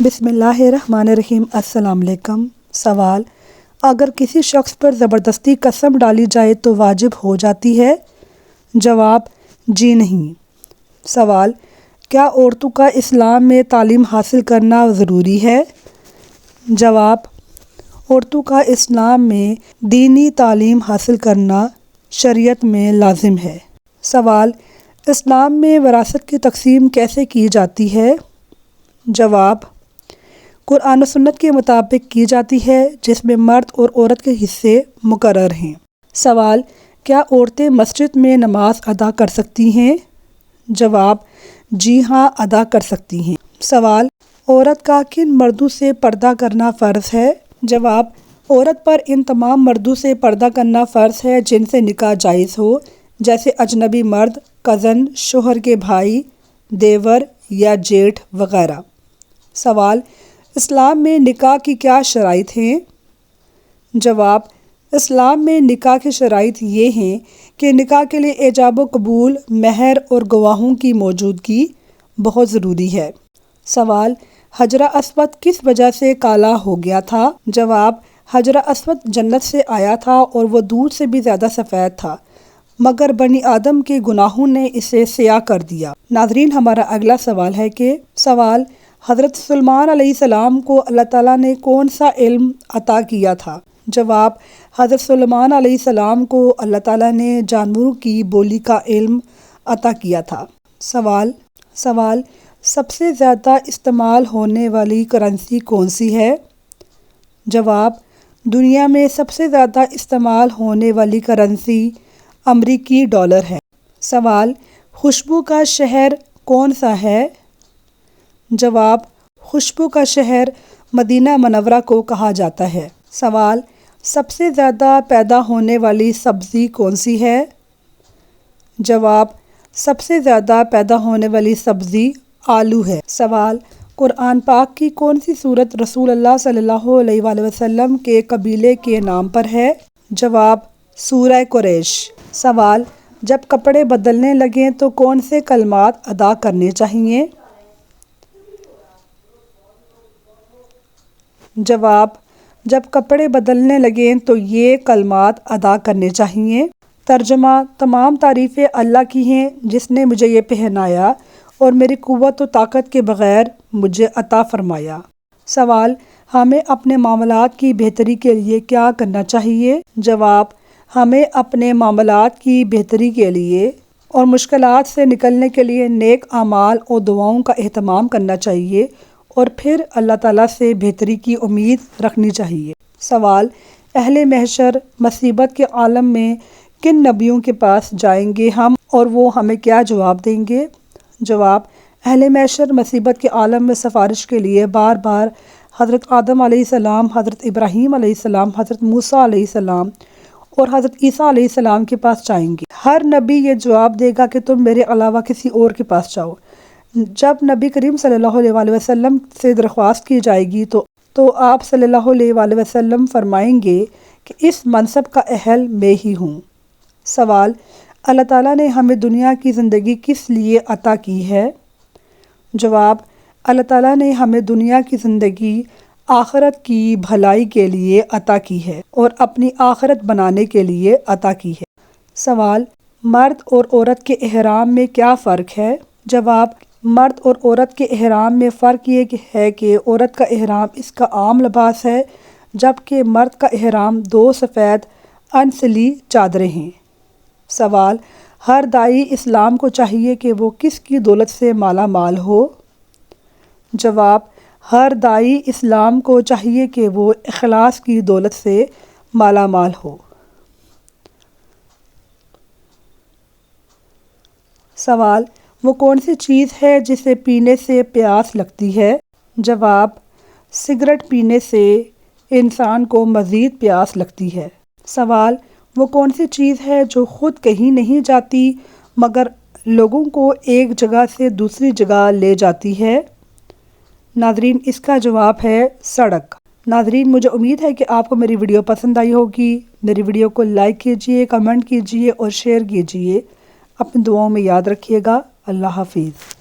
بسم اللہ الرحمن الرحیم۔ السلام علیکم۔ سوال: اگر کسی شخص پر زبردستی قسم ڈالی جائے تو واجب ہو جاتی ہے؟ جواب: جی نہیں۔ سوال: کیا عورتوں کا اسلام میں تعلیم حاصل کرنا ضروری ہے؟ جواب: عورتوں کا اسلام میں دینی تعلیم حاصل کرنا شریعت میں لازم ہے۔ سوال: اسلام میں وراثت کی تقسیم کیسے کی جاتی ہے؟ جواب: قرآن و سنت کے مطابق کی جاتی ہے، جس میں مرد اور عورت کے حصے مقرر ہیں۔ سوال: کیا عورتیں مسجد میں نماز ادا کر سکتی ہیں؟ جواب: جی ہاں، ادا کر سکتی ہیں۔ سوال: عورت کا کن مردوں سے پردہ کرنا فرض ہے؟ جواب: عورت پر ان تمام مردوں سے پردہ کرنا فرض ہے جن سے نکاح جائز ہو، جیسے اجنبی مرد، کزن، شوہر کے بھائی، دیور یا جیٹھ وغیرہ۔ سوال: اسلام میں نکاح کی کیا شرائط ہیں؟ جواب: اسلام میں نکاح کی شرائط یہ ہیں کہ نکاح کے لیے ایجاب و قبول، مہر اور گواہوں کی موجودگی بہت ضروری ہے۔ سوال: حجر اسود کس وجہ سے کالا ہو گیا تھا؟ جواب: حجر اسود جنت سے آیا تھا اور وہ دودھ سے بھی زیادہ سفید تھا، مگر بنی آدم کے گناہوں نے اسے سیاہ کر دیا۔ ناظرین، ہمارا اگلا سوال ہے کہ حضرت سلیمان علیہ السلام کو اللہ تعالیٰ نے کون سا علم عطا کیا تھا؟ جواب: حضرت سلیمان علیہ السلام کو اللہ تعالیٰ نے جانوروں کی بولی کا علم عطا کیا تھا۔ سوال: سب سے زیادہ استعمال ہونے والی کرنسی کون سی ہے؟ جواب: دنیا میں سب سے زیادہ استعمال ہونے والی کرنسی امریکی ڈالر ہے۔ سوال: خوشبو کا شہر کون سا ہے؟ جواب: خوشبو کا شہر مدینہ منورہ کو کہا جاتا ہے۔ سوال: سب سے زیادہ پیدا ہونے والی سبزی کون سی ہے؟ جواب: سب سے زیادہ پیدا ہونے والی سبزی آلو ہے۔ سوال: قرآن پاک کی کون سی سورت رسول اللہ صلی اللہ علیہ وآلہ وسلم کے قبیلے کے نام پر ہے؟ جواب: سورہ قریش۔ سوال: جب کپڑے بدلنے لگیں تو کون سے کلمات ادا کرنے چاہیے؟ جواب: جب کپڑے بدلنے لگیں تو یہ کلمات ادا کرنے چاہیے۔ ترجمہ: تمام تعریفیں اللہ کی ہیں جس نے مجھے یہ پہنایا اور میری قوت و طاقت کے بغیر مجھے عطا فرمایا۔ سوال: ہمیں اپنے معاملات کی بہتری کے لیے کیا کرنا چاہیے؟ جواب: ہمیں اپنے معاملات کی بہتری کے لیے اور مشکلات سے نکلنے کے لیے نیک اعمال اور دعاؤں کا اہتمام کرنا چاہیے اور پھر اللہ تعالیٰ سے بہتری کی امید رکھنی چاہیے۔ سوال: اہل محشر مصیبت کے عالم میں کن نبیوں کے پاس جائیں گے ہم اور وہ ہمیں کیا جواب دیں گے؟ جواب: اہل محشر مصیبت کے عالم میں سفارش کے لیے بار بار حضرت آدم علیہ السلام، حضرت ابراہیم علیہ السلام، حضرت موسیٰ علیہ السلام اور حضرت عیسیٰ علیہ السلام کے پاس جائیں گے۔ ہر نبی یہ جواب دے گا کہ تم میرے علاوہ کسی اور کے پاس جاؤ۔ جب نبی کریم صلی اللہ علیہ وآلہ وسلم سے درخواست کی جائے گی تو آپ صلی اللہ علیہ وآلہ وسلم فرمائیں گے کہ اس منصب کا اہل میں ہی ہوں۔ سوال: اللہ تعالیٰ نے ہمیں دنیا کی زندگی کس لیے عطا کی ہے؟ جواب: اللہ تعالیٰ نے ہمیں دنیا کی زندگی آخرت کی بھلائی کے لیے عطا کی ہے اور اپنی آخرت بنانے کے لیے عطا کی ہے۔ سوال: مرد اور عورت کے احرام میں کیا فرق ہے؟ جواب: مرد اور عورت کے احرام میں فرق یہ ہے کہ عورت کا احرام اس کا عام لباس ہے، جبکہ مرد کا احرام 2 سفید انسلی چادریں ہیں۔ سوال: ہر داعی اسلام کو چاہیے کہ وہ کس کی دولت سے مالا مال ہو؟ جواب: ہر داعی اسلام کو چاہیے کہ وہ اخلاص کی دولت سے مالا مال ہو۔ سوال: وہ کون سی چیز ہے جسے پینے سے پیاس لگتی ہے؟ جواب: سگریٹ پینے سے انسان کو مزید پیاس لگتی ہے۔ سوال: وہ کون سی چیز ہے جو خود کہیں نہیں جاتی مگر لوگوں کو ایک جگہ سے دوسری جگہ لے جاتی ہے؟ ناظرین، اس کا جواب ہے سڑک۔ ناظرین، مجھے امید ہے کہ آپ کو میری ویڈیو پسند آئی ہوگی۔ میری ویڈیو کو لائک کیجئے، کمنٹ کیجئے اور شیئر کیجئے۔ اپنی دعاؤں میں یاد رکھیے گا۔ اللہ حافظ۔